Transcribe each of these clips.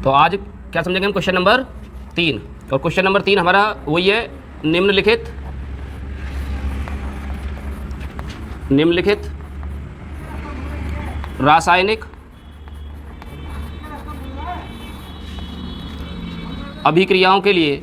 तो आज क्या समझेंगे हम? Question number 3। और क्वेश्चन नंबर 3 हमारा वही है, निम्नलिखित रासायनिक अभिक्रियाओं के लिए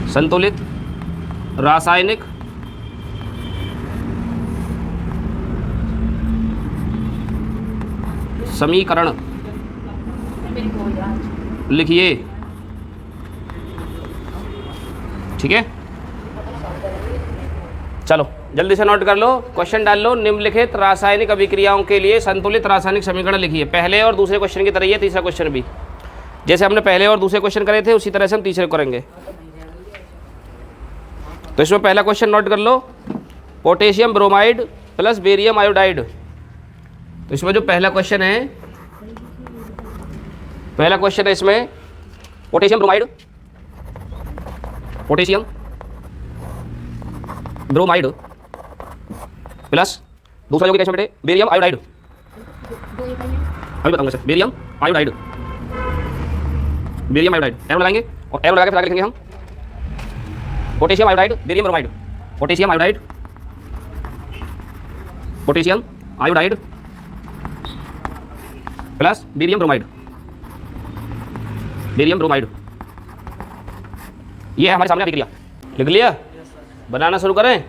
संतुलित रासायनिक समीकरण लिखिए। ठीक है, चलो जल्दी से नोट कर लो, क्वेश्चन डाल लो। निम्नलिखित रासायनिक अभिक्रियाओं के लिए संतुलित रासायनिक समीकरण लिखिए। पहले और दूसरे क्वेश्चन की तरह ही है तीसरा क्वेश्चन भी, जैसे हमने पहले और दूसरे क्वेश्चन करे थे उसी तरह से हम तीसरे करेंगे। तो इसमें पहला क्वेश्चन नोट कर लो, potassium bromide plus barium iodide. तो इसमें जो पहला क्वेश्चन है इसमें पोटेशियम ब्रोमाइड प्लस दूसरा जो क्या बेटे बेरियम आयोडाइड। अभी बताऊंगा सर, बेरियम आयोडाइड एरो लगाएंगे और एरो लगा के फिर आगे लिखेंगे हम potassium iodide barium bromide, potassium iodide plus barium bromide. ये है हमारे सामने अभिक्रिया। लिख लिया? बनाना शुरू करें?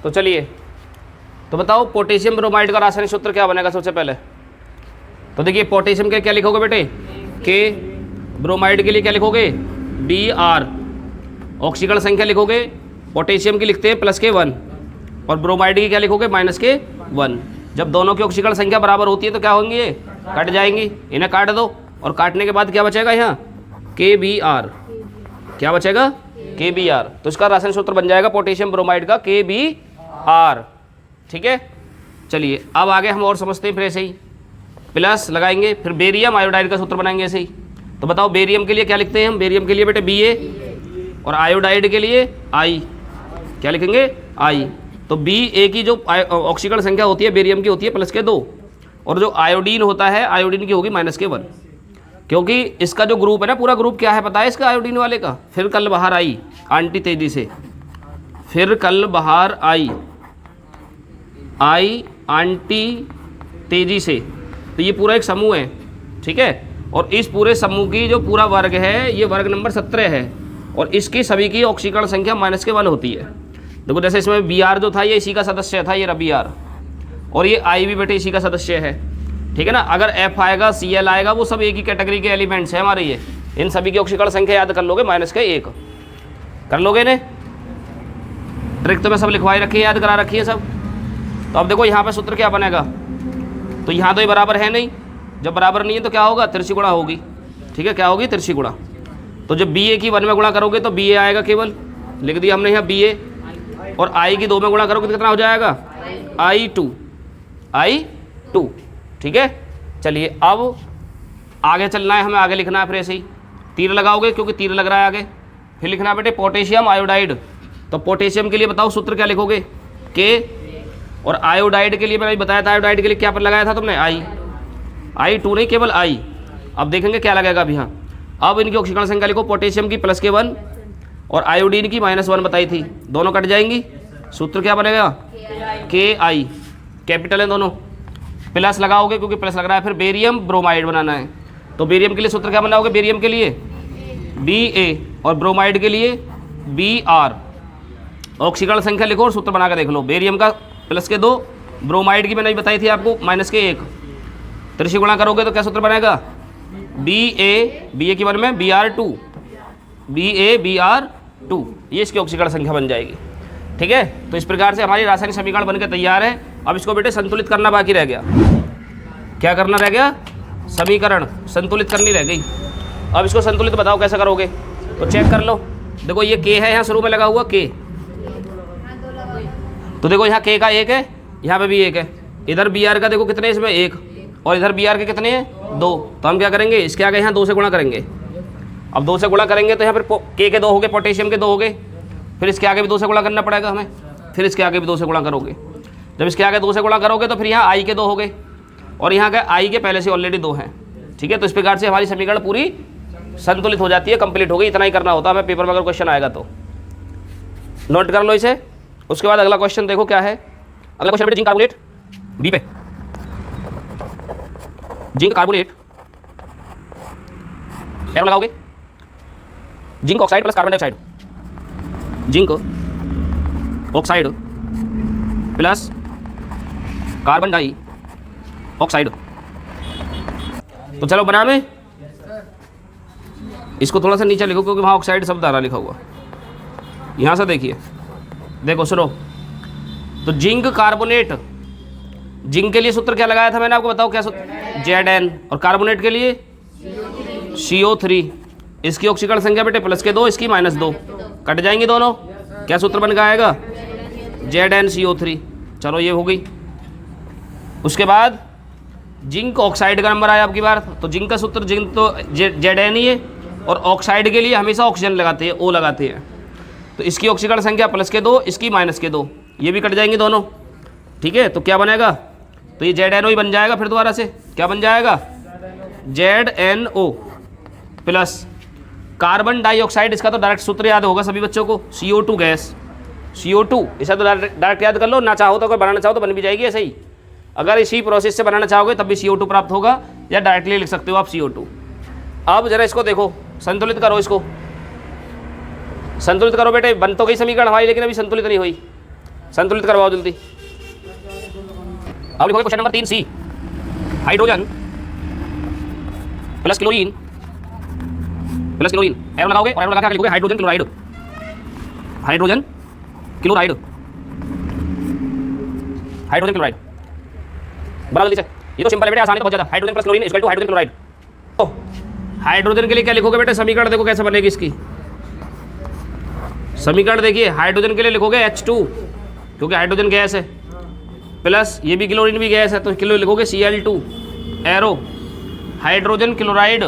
तो चलिए, तो बताओ पोटेशियम ब्रोमाइड का रासायनिक सूत्र क्या बनेगा सबसे पहले? तो देखिए पोटेशियम के क्या लिखोगे बेटे? के। ब्रोमाइड के लिए क्या लिखोगे? Br। ऑक्सीकरण संख्या लिखोगे, पोटेशियम की लिखते हैं +1 और ब्रोमाइड की क्या लिखोगे? -1। जब दोनों की ऑक्सीकरण संख्या बराबर होती है तो क्या होंगी? ये कट जाएंगी। इन्हें काट दो और काटने के बाद क्या बचेगा यहाँ? Kbr। क्या बचेगा? Kbr। तो इसका रासायनिक सूत्र बन जाएगा पोटेशियम ब्रोमाइड का Kbr। ठीक है, चलिए अब आगे हम और समझते हैं। फिर ऐसे ही प्लस लगाएंगे, फिर बेरियम आयोडाइड का सूत्र बनाएंगे ऐसे ही। तो बताओ बेरियम के लिए क्या लिखते हैं हम? बेरियम के लिए बेटे Ba और आयोडाइड के लिए I। क्या लिखेंगे? I। तो Ba की जो ऑक्सीकरण संख्या होती है बेरियम की होती है +2 और जो आयोडीन होता है आयोडीन की होगी -1, क्योंकि इसका जो ग्रुप है ना, पूरा ग्रुप क्या है पता है इसका आयोडीन वाले का? फिर कल बाहर आई आंटी तेजी से, फिर कल बाहर आई आंटी तेजी से। तो ये पूरा एक समूह है। ठीक है, और इस पूरे समूह की जो पूरा वर्ग है ये वर्ग नंबर 17 है और इसकी सभी की ऑक्सीकरण संख्या -1 होती है। देखो जैसे इसमें Br जो था ये इसी का सदस्य था, ये रहा Br, और ये I भी बेटे इसी का सदस्य है। ठीक है ना, अगर F आएगा Cl आएगा वो सब एक ही कैटेगरी के एलिमेंट्स हैं हमारे। ये इन सभी की ऑक्सीकरण संख्या याद कर लोगे -1 कर लोगे ने। ट्रिक तो मैं सब लिखवाई रखी है, याद करा रखी है सब। तो अब देखो यहाँ पे सूत्र क्या बनेगा? तो यहाँ तो ये बराबर है नहीं, जब बराबर नहीं है तो क्या होगा? तिरछी गुणा होगी। ठीक है, क्या होगी? तिरछी गुणा। तो जब Ba की 1 में गुणा करोगे तो Ba आएगा केवल, लिख दिया हमने यहाँ Ba, और I की 2 में गुणा करोगे तो कितना हो जाएगा? I2। ठीक है, चलिए अब आगे चलना है हमें, आगे लिखना है फिर ऐसे ही तीर लगाओगे क्योंकि तीर लग रहा है आगे। फिर लिखना है बेटे पोटेशियम आयोडाइड। तो पोटेशियम के लिए बताओ सूत्र क्या लिखोगे? K। और आयोडाइड के लिए मैंने बताया था, आयोडाइड के लिए क्या पर लगाया था तुमने? I2 नहीं, केवल I। अब देखेंगे क्या लगेगा अभी। यहाँ अब इनकी ऑक्सीकरण संख्या लिखो, पोटेशियम की +1 और आयोडीन की -1 बताई थी, दोनों कट जाएंगी। सूत्र क्या बनेगा? Ki। कैपिटल है दोनों, प्लस लगाओगे क्योंकि प्लस लग रहा है। फिर बेरियम ब्रोमाइड बनाना है, तो बेरियम के लिए सूत्र क्या बनाओगे? बेरियम के लिए Ba और ब्रोमाइड के लिए Br। ऑक्सीकरण संख्या लिखो और सूत्र बना कर देख लो। बेरियम का +2, ब्रोमाइड की मैंने बताई थी आपको -1। तिरछी गुणा करोगे तो क्या सूत्र बनेगा? Ba की 1 में Br2, Br2। ये इसकी ऑक्सीकरण संख्या बन जाएगी। ठीक है, तो इस प्रकार से हमारी रासायनिक समीकरण बनकर तैयार है। अब इसको बेटे संतुलित करना बाकी रह गया। क्या करना रह गया? समीकरण संतुलित करनी रह गई। अब इसको संतुलित बताओ कैसे करोगे? तो चेक कर लो। देखो ये K है यहाँ शुरू में लगा हुआ K, तो देखो यहाँ K का 1 है, यहाँ पे भी 1 है। इधर Br का देखो कितने इसमें 1 और इधर Br के कितने हैं 2, तो हम क्या करेंगे, इसके आगे यहाँ 2 से गुणा करेंगे। अब 2 से गुणा करेंगे तो यहाँ पर के 2 हो गए, पोटेशियम के 2 हो गए, फिर इसके आगे भी 2 से गुणा करना पड़ेगा हमें, फिर इसके आगे भी 2 से गुणा करोगे। जब इसके आगे 2 से गुणा करोगे तो फिर यहाँ आई के 2 हो गए, और यहाँ के आई के पहले से ऑलरेडी 2 हैं। ठीक है, तो इस प्रकार से हमारी समीकरण पूरी संतुलित हो जाती है, कंप्लीट हो गई। इतना ही करना होता है हमें, पेपर में अगर क्वेश्चन आएगा तो नोट कर लो इसे। उसके बाद अगला क्वेश्चन देखो क्या है। अगला क्वेश्चन बेटे जिंक कार्बोनेट बी पे, जिंक कार्बोनेट एरो लगाओगे, zinc oxide plus carbon dioxide, zinc oxide plus carbon dioxide. तो चलो बना में इसको थोड़ा सा नीचे लिखो क्योंकि वहाँ ऑक्साइड शब्द आ रहा लिखा हुआ। यहाँ से देखिए, देखो सुनो, तो जिंक कार्बोनेट, जिंक के लिए सूत्र क्या लगाया था मैंने आपको, बताओ क्या सूत्र, Zn, और कार्बोनेट के लिए CO3। इसकी ऑक्सीकरण संख्या बेटे प्लस के 2, इसकी -2, कट जाएंगी दोनों, क्या सूत्र बन के आएगा, ZnCO3। चलो ये हो गई। उसके बाद जिंक ऑक्साइड का नंबर आया आपकी बार, तो जिंक का सूत्र, जिंक तो Zn ही है, और ऑक्साइड के लिए हमेशा ऑक्सीजन लगाते हैं, O लगाते हैं। तो इसकी ऑक्सीकरण संख्या प्लस के 2, इसकी -2, ये भी कट जाएंगे दोनों। ठीक है, तो क्या बनेगा, तो ये ZnO ही बन जाएगा। फिर दोबारा से क्या बन जाएगा, ZnO प्लस कार्बन डाइऑक्साइड, इसका तो डायरेक्ट सूत्र याद होगा सभी बच्चों को, CO2 गैस, CO2, इसे तो डायरेक्ट याद कर लो, ना चाहो तो अगर बनाना चाहो तो बन भी जाएगी ऐसे ही। अगर इसी प्रोसेस से बनाना चाहोगे तब भी CO2 प्राप्त होगा, या डायरेक्टली लिख सकते हो आप CO2। अब जरा इसको देखो, संतुलित करो, इसको संतुलित करो बेटे। बन तो गई समीकरण हमारी, लेकिन अभी संतुलित नहीं हुई, संतुलित करवाओ जल्दी। अब लिखोगे question number 3C, hydrogen plus chlorine, arrow लगाओगे, और एरो लगा के लिखोगे hydrogen chloride, hydrogen chloride, hydrogen chloride. बना जल्दी से, ये तो सिंपल है बेटे, आसान है बहुत ज़्यादा। Hydrogen plus chlorine equal to hydrogen chloride. तो हाइड्रोजन के लिए क्या लिखोगे बेटे, समीकरण देखो कैसे बनेगी इसकी। समीकरण देखिए, हाइड्रोजन के लिए लिखोगे H2, क्योंकि हाइड्रोजन गैस है, प्लस ये भी क्लोरीन भी गैस है, तो किलो लिखोगे Cl2, एरो हाइड्रोजन क्लोराइड,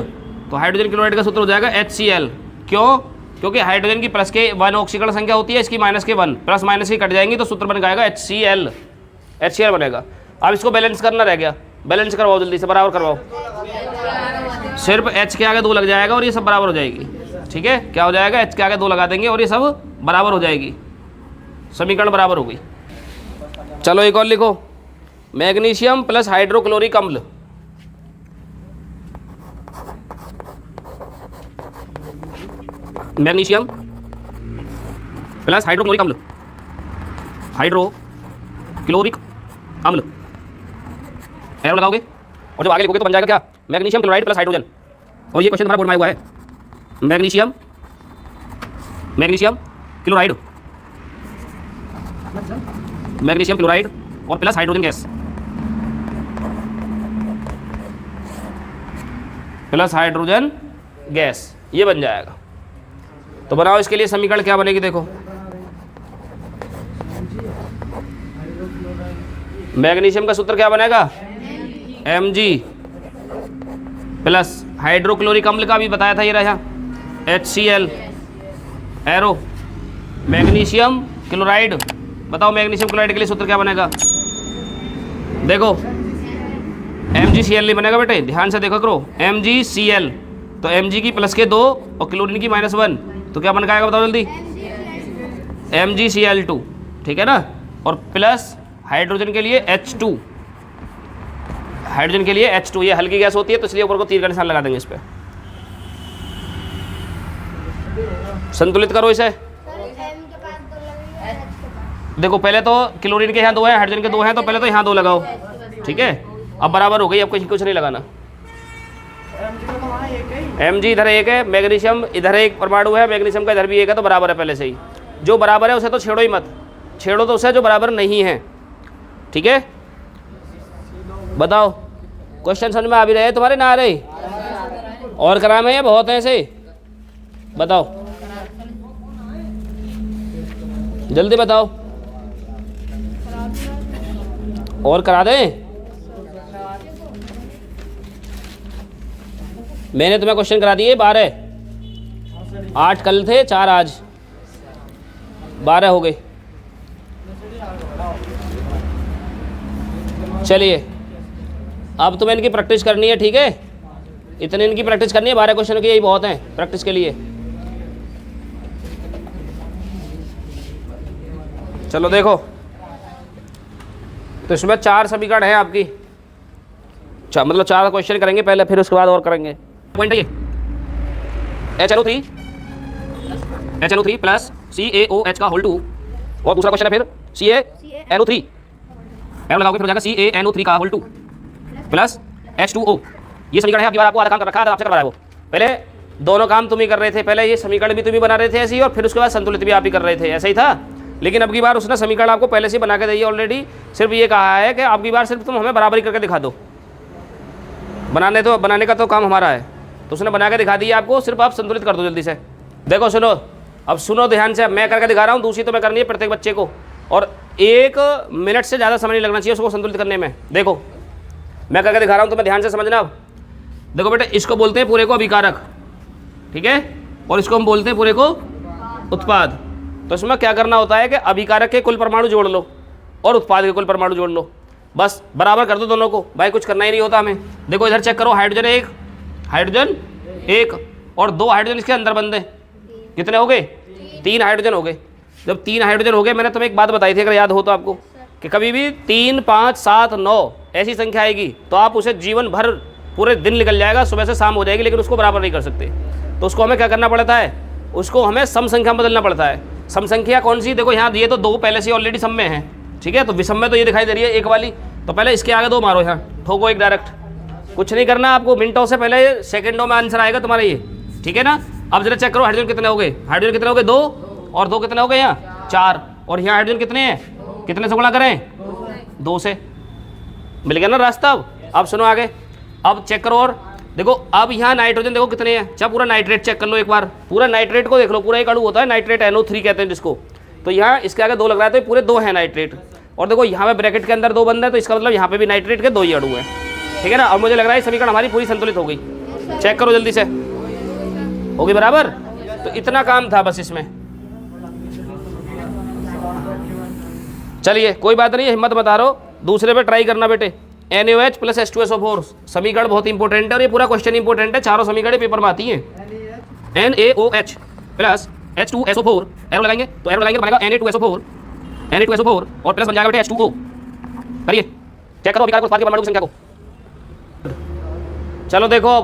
तो हाइड्रोजन क्लोराइड का सूत्र हो जाएगा HCl। क्यों, क्योंकि हाइड्रोजन की प्लस के 1 ऑक्सीकरण संख्या होती है, इसकी माइनस के 1, प्लस माइनस की कट जाएंगी, तो सूत्र बन जाएगा HCl बनेगा। अब इसको बैलेंस करना रह गया, बैलेंस करवाओ जल्दी से, बराबर करवाओ। सिर्फ H के आगे 2 लग जाएगा और ये सब बराबर हो जाएगी। ठीक है, क्या हो जाएगा, H के आगे 2 लगा देंगे और ये सब बराबर हो जाएगी, समीकरण बराबर हो गई। चलो एक और लिखो, मैग्नीशियम प्लस हाइड्रोक्लोरिक अम्ल, मैग्नीशियम प्लस हाइड्रोक्लोरिक अम्ल, हाइड्रोक्लोरिक अम्ल, एरो लगाओगे, और जब आगे लिखोगे तो बन जाएगा क्या, मैग्नीशियम क्लोराइड प्लस हाइड्रोजन। और ये क्वेश्चन हमारा बोर्ड में आया हुआ है, मैग्नीशियम क्लोराइड, मैग्नीशियम क्लोराइड और plus hydrogen gas, plus hydrogen gas, ये बन जाएगा। तो बनाओ इसके लिए समीकरण क्या बनेगी, देखो मैग्नीशियम का सूत्र क्या बनेगा, Mg प्लस हाइड्रोक्लोरिक अम्ल का भी बताया था, ये रहा HCl, एरो मैग्नीशियम क्लोराइड। बताओ मैग्नीशियम क्लोराइड के लिए सूत्र क्या बनेगा, देखो MgCl नहीं बनेगा बेटे, ध्यान से देखो करो, MgCl, तो Mg की प्लस के 2 और क्लोरीन की -1, तो क्या बन के आएगा बताओ जल्दी, MgCl2। ठीक है ना, और प्लस हाइड्रोजन के लिए H2, हाइड्रोजन के लिए H2, ये हल्की गैस होती है तो इसलिए ऊपर को तीर का निशान लगा देंगे इस पर। संतुलित करो इसे, देखो पहले तो क्लोरीन के यहाँ 2 है, हाइड्रोजन के 2 हैं, तो पहले तो यहाँ 2 लगाओ। ठीक है, अब बराबर हो गई, अब कुछ नहीं लगाना। Mg इधर 1 है, मैग्नीशियम इधर 1 परमाणु है, मैग्नीशियम का इधर भी 1 है, तो बराबर है पहले से ही। जो बराबर है उसे तो छेड़ो ही मत, छेड़ो तो उसे जो बराबर नहीं है। ठीक है, बताओ क्वेश्चन समझ में आ भी रहे तुम्हारे, ना आ रहे, और कराम है, बहुत है ऐसे, बताओ जल्दी बताओ, और करा दें। मैंने तुम्हें क्वेश्चन करा दिए 12, 8 कल थे, 4 आज, 12 हो गए। चलिए अब तुम्हें इनकी प्रैक्टिस करनी है, ठीक है, इतने इनकी प्रैक्टिस करनी है, 12 क्वेश्चन की यही बहुत हैं प्रैक्टिस के लिए। चलो देखो, तो इसमें 4 समीकरण है आपकी, मतलब 4 क्वेश्चन करेंगे पहले, फिर उसके बाद और करेंगे। पॉइंट है ये HNO3 प्लस CaOH का होल 2, और दूसरा क्वेश्चन है फिर CaNO3, एरो लगाओगे फिर हो जाएगा CaNO3 का होल 2 प्लस H2O। ये समीकरण है, आपकी बार आपको आधा काम कर रखा है, आपसे करवा रहा है वो। पहले दोनों काम तुम ही कर रहे थे, पहले ये समीकरण भी तुम ही बना रहे थे ऐसे ही, और फिर उसके बाद संतुलित भी आप ही कर रहे थे, ऐसा ही था। लेकिन अब की बार उसने समीकरण आपको पहले से बना के दी ऑलरेडी, सिर्फ ये कहा है कि अब की बार सिर्फ तुम हमें बराबरी करके दिखा दो, बनाने का तो काम हमारा है, तो उसने बना के दिखा दिया आपको, सिर्फ आप संतुलित कर दो जल्दी से। देखो सुनो, अब सुनो ध्यान से, मैं करके दिखा रहा हूँ, दूसरी तो मैं करनी है प्रत्येक बच्चे को, और 1 मिनट से ज़्यादा समय नहीं लगना चाहिए उसको संतुलित करने में। देखो मैं करके दिखा रहा हूँ, तुम्हें ध्यान से समझना। अब देखो बेटा, इसको बोलते हैं पूरे को अभिकारक, ठीक है, और इसको हम बोलते हैं पूरे को उत्पाद। तो इसमें क्या करना होता है कि अभिकारक के कुल परमाणु जोड़ लो और उत्पाद के कुल परमाणु जोड़ लो, बस बराबर कर दो दोनों को, भाई कुछ करना ही नहीं होता हमें। देखो इधर चेक करो, हाइड्रोजन 1 और 2 हाइड्रोजन इसके अंदर बंद हैं, कितने हो गए? 3 हाइड्रोजन हो गए। जब 3 हाइड्रोजन हो गए, मैंने तुम्हें एक बात बताई थी अगर याद हो तो आपको, कि कभी भी 3, 5, 7, 9 ऐसी संख्या आएगी तो आप उसे जीवन भर पूरे दिन निकल जाएगा, सुबह से शाम हो जाएगी, लेकिन उसको बराबर नहीं कर सकते। तो उसको हमें क्या करना पड़ता है, उसको हमें सम संख्या में बदलना पड़ता है। सम संख्या कौन सी? देखो यहाँ ये तो 2 पहले से ऑलरेडी सम में है, ठीक है, तो विषम में तो ये दिखाई दे रही है 1 वाली, तो पहले इसके आगे 2 मारो, यहाँ ठोको 1 डायरेक्ट, कुछ नहीं करना आपको, मिनटों से पहले सेकंडों में आंसर आएगा तुम्हारा ये, ठीक है ना। अब जरा चेक करो हाइड्रोजन कितने हो गए, हाइड्रोजन कितने हो गए? 2 और 2 कितने हो गए? यहाँ 4, और यहाँ हाइड्रोजन कितने हैं, कितने से गुणा करें? 2 से, मिल गया ना रास्ता। अब सुनो आगे, अब चेक करो, और देखो अब यहाँ नाइट्रोजन देखो कितने हैं, चाहे पूरा नाइट्रेट चेक कर लो एक बार, पूरा नाइट्रेट को देख लो, पूरा एक अणु होता है नाइट्रेट, NO3 कहते हैं जिसको, तो यहाँ इसके आगे 2 लग रहा है, तो पूरे 2 हैं नाइट्रेट, और देखो यहाँ पे ब्रैकेट के अंदर 2 बंद है, तो इसका मतलब यहाँ पे भी नाइट्रेट के 2 ही अणु हैं, ठीक है ना। अब मुझे लग रहा है समीकरण हमारी पूरी संतुलित हो गई, चेक करो जल्दी से, होगी बराबर। तो इतना काम था बस इसमें। चलिए कोई बात नहीं, हिम्मत मत हारो, दूसरे पे ट्राई करना बेटे। NaOH प्लस H2SO4 समीकरण बहुत इंपॉर्टेंट है, और ये पूरा क्वेश्चन इंपॉर्टेंट है, चारों समीकरण पेपर में आती हैं। NaOH प्लस H2SO4, एरो लगाएंगे तो एरो लगाएंगे, बनेगा Na2SO4 और प्लस बन जाएगा बेटे H2O। करिए चेक करो अभिकारक उत्पाद के परमाणु की संख्या को। चलो देखो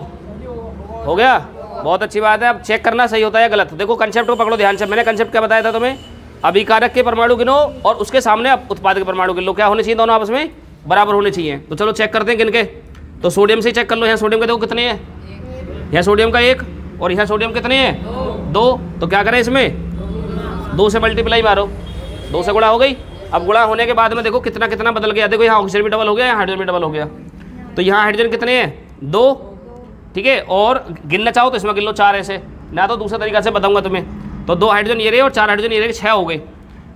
हो गया, बहुत अच्छी बात है। अब चेक करना सही होता है गलत। देखो कंसेप्ट को पकड़ो ध्यान से, मैंने कंसेप्ट क्या बताया था तुम्हें, अभिकारक के परमाणु गिनो और उसके सामने उत्पाद के परमाणु गिन लो, क्या होने चाहिए, दोनों आपस में बराबर होने चाहिए। तो चलो चेक करते हैं किनके, तो सोडियम से चेक कर लो। यहाँ सोडियम के देखो कितने हैं, यहाँ सोडियम का 1 और यहाँ सोडियम कितने हैं 2, तो क्या करें इसमें 2 से मल्टीप्लाई मारो, 2 से गुणा हो गई। अब गुणा होने के बाद में देखो कितना कितना बदल गया, देखो यहाँ ऑक्सीजन भी डबल हो गया, यहाँ हाइड्रोजन भी डबल हो गया, तो यहाँ हाइड्रोजन कितने हैं 2, ठीक है, और गिनना चाहो तो इसमें गिन लो 4 ऐसे, ना तो दूसरे तरीका से बताऊंगा तुम्हें। तो 2 हाइड्रोजन ये रहे और 4 हाइड्रोजन ये रहे, 6 हो गए।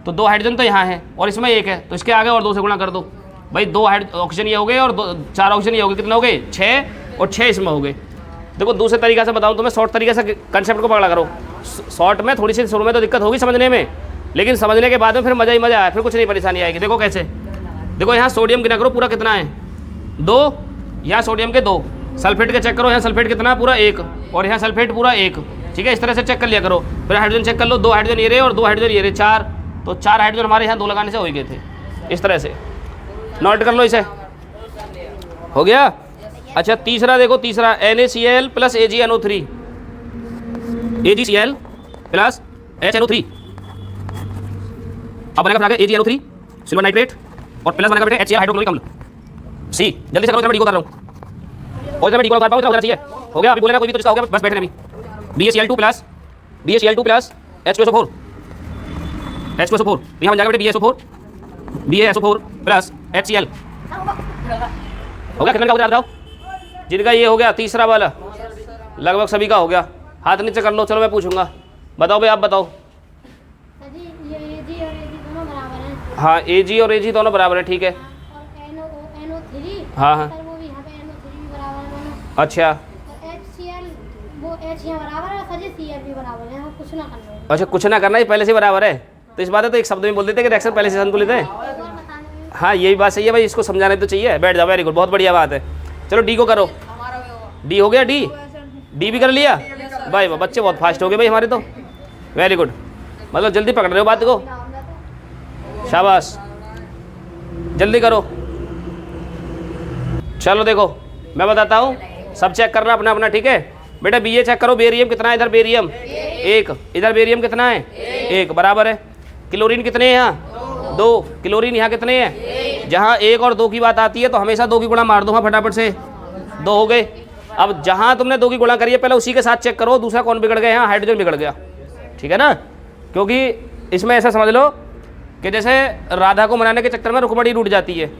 तो 2 हाइड्रोजन तो यहाँ है और इसमें 1 है, तो इसके आगे और 2 से गुणा कर दो भाई, 2 ऑक्सीजन ये हो गए और 4 ऑक्सीजन ये हो गए, कितने हो गए 6 और 6 इसमें हो गए। देखो दूसरे तरीका से बताऊँ तुम्हें, शॉर्ट तरीके से कंसेप्ट को पकड़ा करो। शॉर्ट में थोड़ी सी शुरू में तो दिक्कत होगी समझने में, लेकिन समझने के बाद में फिर मज़ा ही मज़ा आया, फिर कुछ नहीं परेशानी आएगी। देखो कैसे, देखो यहाँ सोडियम गिना करो पूरा कितना है 2, यहाँ सोडियम के 2, सल्फेट के चेक करो, यहाँ सल्फेट कितना पूरा 1 और यहाँ सल्फेट पूरा 1, ठीक है, इस तरह से चेक कर लिया करो। फिर हाइड्रोजन चेक कर लो, 2 हाइड्रोजन ये रहे और 2 हाइड्रोजन ये रहे, 4, तो 4 हाइड्रोजन हमारे यहाँ 2 लगाने से हो गए थे, इस तरह से नोट कर लो इसे, हो गया। अच्छा तीसरा देखो, तीसरा NaCl plus AgNO3, AgCl plus HNO3, अब बनेगा फिर आगे AgNO3 सिल्वर नाइट्रेट और प्लस बनेगा बेटे HCl हाइड्रोक्लोरिक अम्ल। सी जल्दी से करो, मैं डी को उतार रहा हूँ, और जब मैं डी को उतार पाऊँ उतना चाहिए, हो गया। अभी बोलेगा कोई भी तो जिसका हो गया, बस बैठने अभी। BaCl2 प्लस H2SO4, यहाँ बन जाएगा बेटे BaSO4 प्लस HCl, हो गया। कितने का उतार जाओ, जिनका ये हो गया तीसरा वाला, लगभग सभी का हो गया। हाथ नीचे कर लो, चलो मैं पूछूंगा, बताओ भाई आप बताओ। हाँ Ag और Ag दोनों बराबर है, ठीक है। हाँ हाँ अच्छा, एच यहाँ बराबर है सर जी, सी एफ भी बराबर है, यहाँ कुछ ना करना है। अच्छा कुछ ना करना, ये पहले से बराबर है, तो इस बात है तो एक शब्द में बोल देते कि रिएक्शन पहले से संतुलित है। एक और बताने में हाँ यही बात सही है भाई, इसको समझाने तो चाहिए। बैठ जाओ, वेरी गुड, बहुत बढ़िया बात है। चलो डी को करो। डी हो गया, डी भी कर लिया भाई, वाह बच्चे बहुत फास्ट हो गए भाई हमारे तो, वेरी गुड, मतलब जल्दी पकड़ रहे हो बात को, शाबाश, जल्दी करो। चलो देखो मैं बताता हूँ, सब चेक करना अपना अपना, ठीक है बेटा। बी ए चेक करो, बेरियम कितना है इधर, बेरियम 1, इधर बेरियम कितना है 1, बराबर है। क्लोरीन कितने हैं यहाँ 2, क्लोरीन यहाँ कितने हैं, जहाँ 1 और 2 की बात आती है तो हमेशा 2 की गुणा मार दो, हाँ फटाफट से 2 हो गए। अब जहाँ तुमने 2 की गुणा करी है पहले उसी के साथ चेक करो, दूसरा कौन बिगड़ गया, यहाँ हाइड्रोजन बिगड़ गया, ठीक है ना। क्योंकि इसमें ऐसा समझ लो कि जैसे राधा को मनाने के चक्कर में रुकमणी टूट जाती है,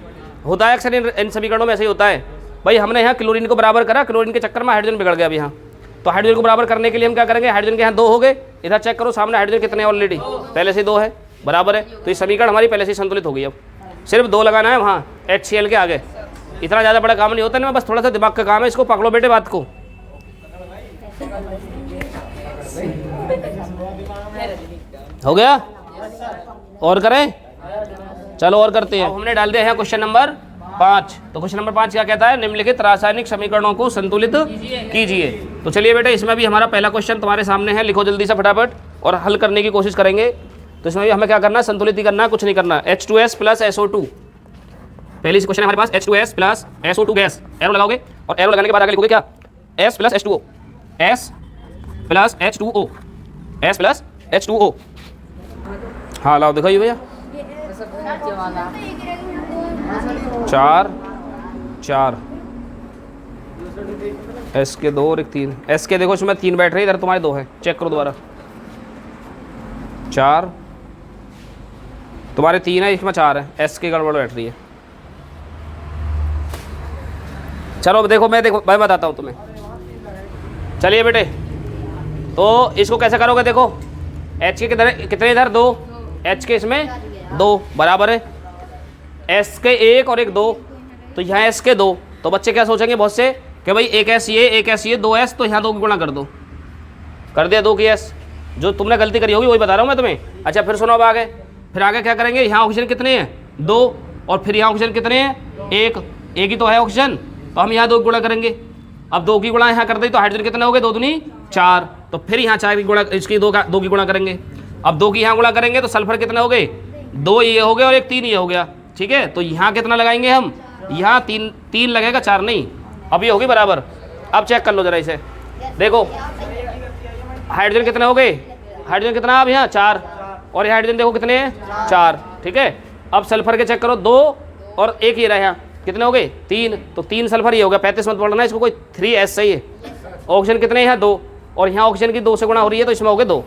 होता है अक्सर इन समीकरणों में ऐसे ही होता है भाई। हमने यहाँ क्लोरीन को बराबर करा, क्लोरीन के चक्कर में हाइड्रोजन बिगड़ गया अभी यहाँ, तो हाइड्रोजन को बराबर करने के लिए हम क्या करेंगे, हाइड्रोजन के यहाँ 2 हो गए, इधर चेक करो सामने हाइड्रोजन कितने हैं ऑलरेडी, पहले से 2 है, बराबर है। तो ये समीकरण हमारी पहले से संतुलित हो गई। अब सिर्फ 2 लगाना है वहाँ HCl के आगे, इतना ज़्यादा बड़ा काम नहीं होता ना, बस थोड़ा सा दिमाग का काम है, इसको पकड़ो बेटे बात को। हो गया, और करें, चलो और करते हैं। हमने डाल दिया है क्वेश्चन नंबर 5, तो क्वेश्चन नंबर 5 क्या कहता है, निम्नलिखित रासायनिक समीकरणों को संतुलित कीजिए। तो चलिए बेटे, इसमें भी हमारा पहला क्वेश्चन तुम्हारे सामने है, लिखो जल्दी से फटाफट और हल करने की कोशिश करेंगे। तो इसमें भी हमें क्या करना है, संतुलित ही करना है, कुछ नहीं करना। H2S प्लस SO2, पहली क्वेश्चन है हमारे पास, H2S plus SO2 gas, arrow लगाओगे और एरो लगाने के बाद आगे लिखोगे क्या, S plus H2O, S plus H2O, S plus H2O। हाँ लाओ दिखाइए भैया, 4 4 S के 2 और एक 3, S के देखो इसमें 3 बैठ रही है, इधर तुम्हारे 2 है, चेक करो दोबारा, 4 तुम्हारे 3 है, इसमें 4 है, S के गड़बड़ बैठ रही है। चलो देखो मैं बताता हूँ तुम्हें, चलिए बेटे। तो इसको कैसे करोगे, देखो H के कितने इधर 2, H के इसमें 2 बराबर है, S के 1 और एक 2, तो यहाँ S के 2, तो बच्चे क्या सोचेंगे बहुत से कि भाई एक S ये, एक S ये, 2S, तो यहाँ 2 की गुणा कर दो, कर दिया 2 की S, जो तुमने गलती करी होगी वही बता रहा हूँ मैं तुम्हें। अच्छा फिर सुनो, अब आगे क्या करेंगे, यहाँ ऑक्सीजन कितने हैं 2, और फिर यहाँ ऑक्सीजन कितने हैं 1 ही तो है ऑक्सीजन, तो हम यहाँ 2 की गुणा करेंगे। अब 2 की गुणा यहाँ कर दी तो हाइड्रोजन कितने हो गए, 2 दूनी 4, तो फिर यहाँ 4 की गुणा, इसकी 2 की गुणा करेंगे। अब 2 की यहाँ गुणा करेंगे तो सल्फर कितने हो गए, 2 ये हो गए और एक 3 ये हो गया, ठीक है। तो यहाँ कितना लगाएंगे हम, यहाँ 3 लगेगा, 4 नहीं। अब ये होगी बराबर। अब चेक कर लो जरा इसे, देखो हाइड्रोजन कितने हो गए, हाइड्रोजन कितना अब यहाँ 4, और ये हाइड्रोजन देखो कितने हैं 4, ठीक है। अब सल्फर के चेक करो, 2 और 1 ये रहा, यहाँ कितने हो गए 3, तो 3 सल्फर ये हो गया, 35 मत पढ़ना इसको, कोई 3S सही है। ऑक्सीजन कितने हैं 2, और यहाँ ऑक्सीजन की 2 से गुणा हो रही है तो इसमें हो गए 2,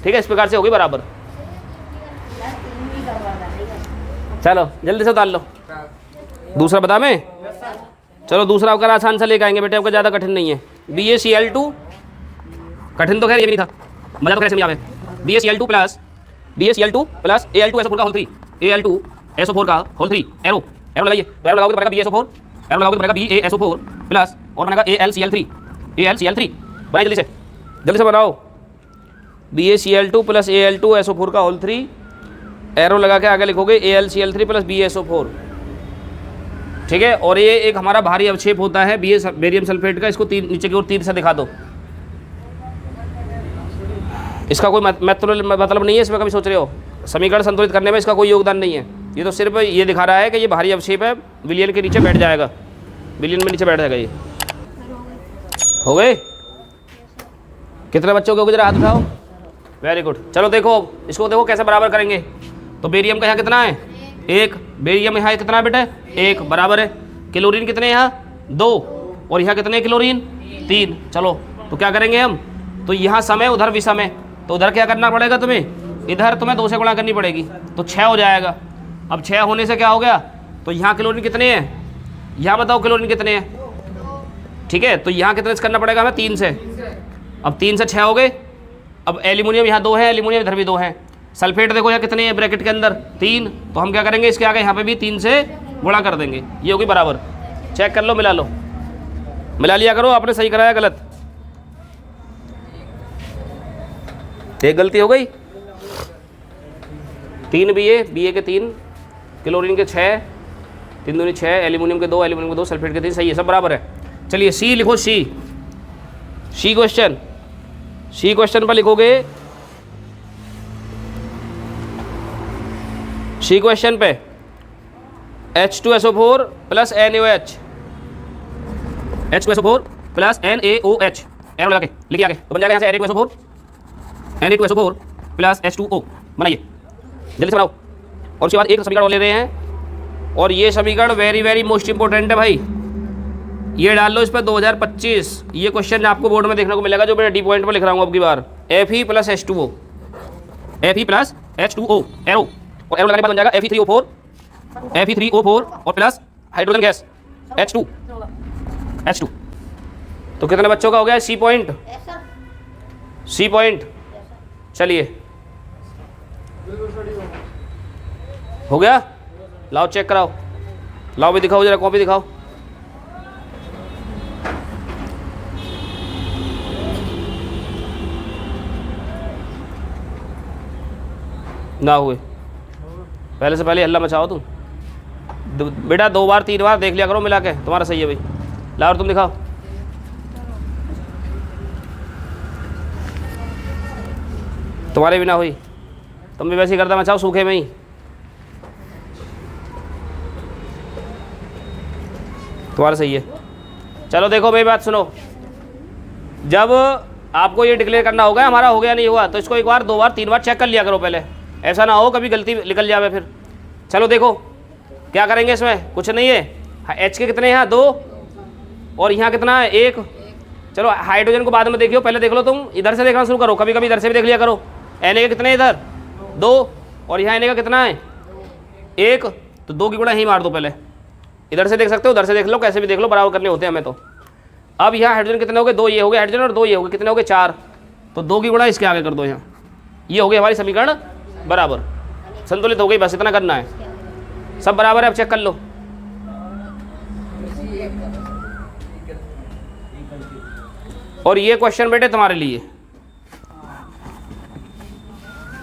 ठीक है। इस प्रकार से होगी बराबर। चलो जल्दी से उतार लो, दूसरा बता मैं, चलो दूसरा आपका आसान सा लेकर आएंगे बेटे, आपका ज़्यादा कठिन नहीं है। BaCl2, कठिन तो खैर ये भी नहीं था, मजा तो खैर समझ आवे। BaCl2 प्लस Al2SO4 का होल 3, Al2SO4 का होल 3, एरो लगाइए, तो एरो लगाओगे तो बनेगा BaSO4, एरो लगाओगे तो बनेगा BaSO4 प्लस और बनेगा AlCl3 बनाइए जल्दी से बनाओ। BaCl2 प्लस Al2SO4 का होल 3, एरो लगा के आगे लिखोगे AlCl3 प्लस BaSO4, ठीक है। और ये एक हमारा भारी अवक्षेप होता है बेरियम सल्फेट का, इसको नीचे की ओर तीर से दिखा दो। इसका कोई मतलब नहीं है, इसमें कभी सोच रहे हो समीकरण संतुलित करने में इसका कोई योगदान नहीं है, ये तो सिर्फ ये दिखा रहा है कि ये भारी अवक्षेप है, विलियन के नीचे बैठ जाएगा, विलियन में नीचे बैठ जाएगा। ये हो गए, कितने बच्चों के हो गए जरा हाथ उठाओ, वेरी गुड। चलो देखो इसको, देखो कैसे बराबर करेंगे। तो बेरियम का यहाँ कितना है 1, बेरियम यहाँ कितना है बेटे 1 बराबर है। क्लोरीन कितने यहाँ 2, और यहाँ कितने क्लोरीन 3। चलो तो क्या करेंगे हम, तो यहाँ समय उधर विषम है, तो उधर क्या करना पड़ेगा तुम्हें, इधर तुम्हें 2 से गुणा करनी पड़ेगी, तो 6 हो जाएगा। अब 6 होने से क्या हो गया, तो यहाँ क्लोरीन कितने हैं, यहाँ बताओ क्लोरीन कितने हैं, ठीक है। तो यहाँ कितने से करना पड़ेगा हमें 3 से, अब 3 से 6 हो गए। अब एल्यूमिनियम यहाँ 2 है, एल्यूमिनियम इधर भी 2 है। सल्फेट देखो यहाँ कितने हैं ब्रैकेट के अंदर 3, तो हम क्या करेंगे इसके आगे यहाँ पे भी 3 से गुणा कर देंगे, ये होगी बराबर। चेक कर लो, मिला लो, मिला लिया करो, आपने सही कराया गलत। एक गलती हो गई। 3 BA के 3, क्लोरीन के 6, 3 दूनी 6, एल्यूमिनियम के 2, सल्फेट के 3, सही है, सब बराबर है। चलिए सी लिखो, सी क्वेश्चन पर लिखोगे, सी क्वेश्चन पे H2SO4 plus NaOH, H2SO4 plus NaOH arrow लगा के लिखिए आगे, तो बन जाएगा यहाँ से Na2SO4 प्लस H2O। बनाइए जल्दी से बनाओ। और उसके बाद एक समीकरण और ले रहे हैं, और ये समीकरण वेरी वेरी मोस्ट इंपॉर्टेंट है भाई, ये डाल लो इस पर 2025। ये क्वेश्चन आपको बोर्ड में देखने को मिलेगा, जो मैं डी पॉइंट पर लिख रहा हूँ अब की बार, Fe प्लस H2O, एरो, और एरो लगाने के बाद बन जाएगा Fe3O4 और प्लस हाइड्रोजन गैस H2। तो कितने बच्चों का हो गया सी पॉइंट? चलिए हो गया, लाओ चेक कराओ, लाओ भी दिखाओ, जरा कॉपी दिखाओ। ना हुए, पहले से पहले हल्ला मचाओ तुम। बेटा 2 बार 3 बार देख लिया करो मिला के, तुम्हारा सही है भाई। लाओ और तुम दिखाओ। तुम्हारे भी ना हुई, तुम भी वैसे ही करता मचाओ सूखे में ही। तुम्हारा सही है। चलो देखो मेरी बात सुनो, जब आपको ये डिक्लेयर करना होगा हमारा हो गया नहीं हुआ, तो इसको 1 बार 2 बार 3 बार चेक कर लिया करो पहले, ऐसा ना हो कभी गलती निकल जावे फिर। चलो देखो क्या करेंगे इसमें, कुछ नहीं है। H के कितने हैं यहाँ 2, और यहाँ कितना है 1। चलो हाइड्रोजन को बाद में देखियो, पहले देख लो तुम, इधर से देखना शुरू करो, कभी कभी इधर से भी देख लिया करो। Na के कितने इधर 2, और यहाँ Na का कितना है 1, तो 2 की गुणा ही मार दो पहले। इधर से देख सकते हो, उधर से देख लो, कैसे भी देख लो, बराबर करने होते हैं हमें तो। अब यहाँ हाइड्रोजन कितने हो गए 2, ये हो गए हाइड्रोजन, और 2 ये हो गए, कितने हो गए 4, तो 2 की गुणा इसके आगे कर दो यहाँ। ये हो गई हमारी समीकरण बराबर, संतुलित हो गई, बस इतना करना है, सब बराबर है। अब चेक कर लो। और ये क्वेश्चन बेटे तुम्हारे लिए,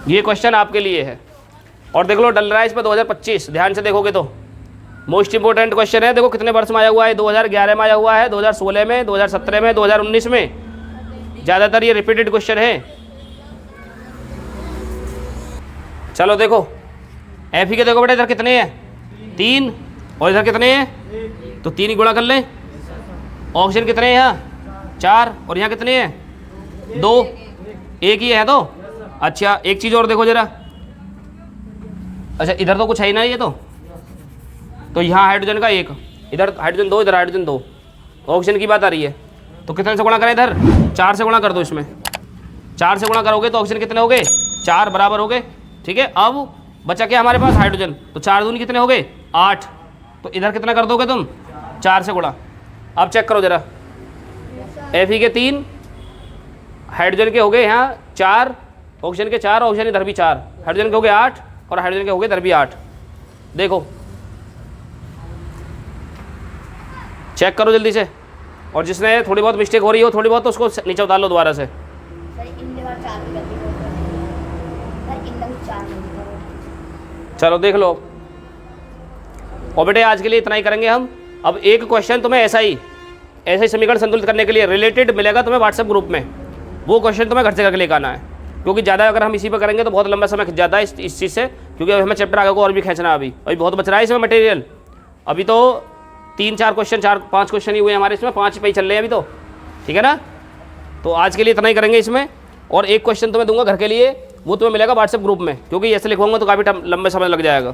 ये क्वेश्चन आपके लिए है, और देख लो डल रहा है इस पर 2025, ध्यान से देखोगे तो मोस्ट इंपोर्टेंट क्वेश्चन है। देखो कितने वर्ष में आया हुआ है, 2011 में आया हुआ है, 2016 में, 2017 में, 2019 में, ज़्यादातर ये रिपीटेड क्वेश्चन है। चलो देखो Fe के देखो बेटा, इधर कितने हैं 3, और इधर कितने हैं, तो 3 ही गुणा कर लें। ऑक्सीजन कितने हैं यहाँ 4, और यहाँ कितने हैं 2, एक ही है तो। अच्छा एक चीज़ और देखो जरा, अच्छा इधर तो कुछ है ही ना ये तो यहाँ हाइड्रोजन का 1, इधर हाइड्रोजन 2, इधर हाइड्रोजन 2, ऑक्सीजन की बात आ रही है। तो कितने से गुणा करें, इधर 4 से गुणा कर दो, इसमें 4 से गुणा करोगे तो ऑक्सीजन कितने हो गए 4 बराबर हो गए, ठीक है। अब बचा क्या हमारे पास हाइड्रोजन, तो 4 दूनी कितने हो गए 8, तो इधर कितना कर दोगे तुम 4 से गुणा। अब चेक करो जरा, Fe के 3, हाइड्रोजन के हो गए यहाँ 4, ऑक्सीजन के 4, ऑक्सीजन इधर भी 4, हाइड्रोजन के हो गए 8, और हाइड्रोजन के हो गए इधर भी 8। देखो चेक करो जल्दी से, और जिसने थोड़ी बहुत मिस्टेक हो रही हो थोड़ी बहुत, तो उसको नीचे उतार लो दोबारा से। चलो देख लो। और बेटे आज के लिए इतना ही करेंगे हम। अब एक क्वेश्चन तुम्हें ऐसा ही समीकरण संतुलित करने के लिए रिलेटेड मिलेगा तुम्हें व्हाट्सएप ग्रुप में, वो क्वेश्चन तुम्हें घर से करके लेकर आना है, क्योंकि ज़्यादा अगर हम इसी पर करेंगे तो बहुत लंबा समय खिंच जाता है इस चीज़ से, क्योंकि अभी हमें चैप्टर आगे को और भी खींचना है। अभी बहुत बच रहा है इसमें मटेरियल, अभी तो 3-4 क्वेश्चन 4-5 क्वेश्चन ही हुए हमारे इसमें, 5 पे ही चल रहे हैं अभी तो, ठीक है ना। तो आज के लिए इतना ही करेंगे इसमें, और एक क्वेश्चन तुम्हें दूंगा घर के लिए, वो तुम्हें मिलेगा व्हाट्सएप ग्रुप में, क्योंकि ऐसे लिखवाऊंगा तो काफ़ी लंबे समय लग जाएगा।